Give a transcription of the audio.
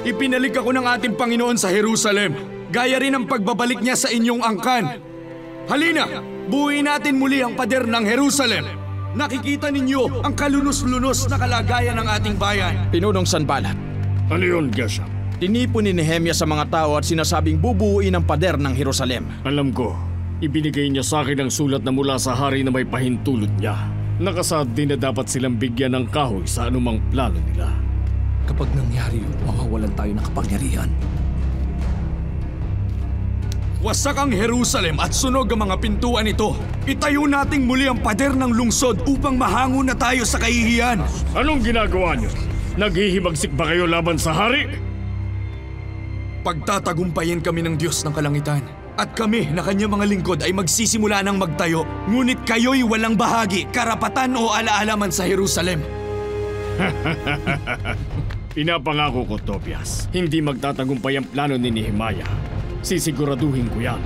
Ipinalik ako ng ating Panginoon sa Jerusalem, gaya rin ang pagbabalik niya sa inyong angkan. Halina, buuin natin muli ang pader ng Jerusalem. Nakikita ninyo ang kalunos-lunos na kalagayan ng ating bayan. Pinunong Sanballat. Ano yun, Geshem? Tinipon ni Nehemia sa mga tao at sinasabing bubuuin ang pader ng Jerusalem. Alam ko, ibinigay niya sa akin ang sulat na mula sa hari na may pahintulot niya. Nakasaad din na dapat silang bigyan ng kahoy sa anumang plano nila. Kapag nangyari yun, mawawalan tayo ng kapangyarihan. Wasak ang Jerusalem at sunog ang mga pintuan nito. Itayo nating muli ang pader ng lungsod upang mahango na tayo sa kahihiyan. Anong ginagawa niyo? Naghihimagsik ba kayo laban sa hari? Pagtatagumpayan kami ng Diyos ng Kalangitan. At kami na kanyang mga lingkod ay magsisimula ng magtayo. Ngunit kayo'y walang bahagi, karapatan o alaalaman sa Jerusalem. Pinapangako ko, Tobias, hindi magtatagumpay ang plano ni Nehemiah. Sisiguraduhin ko yan.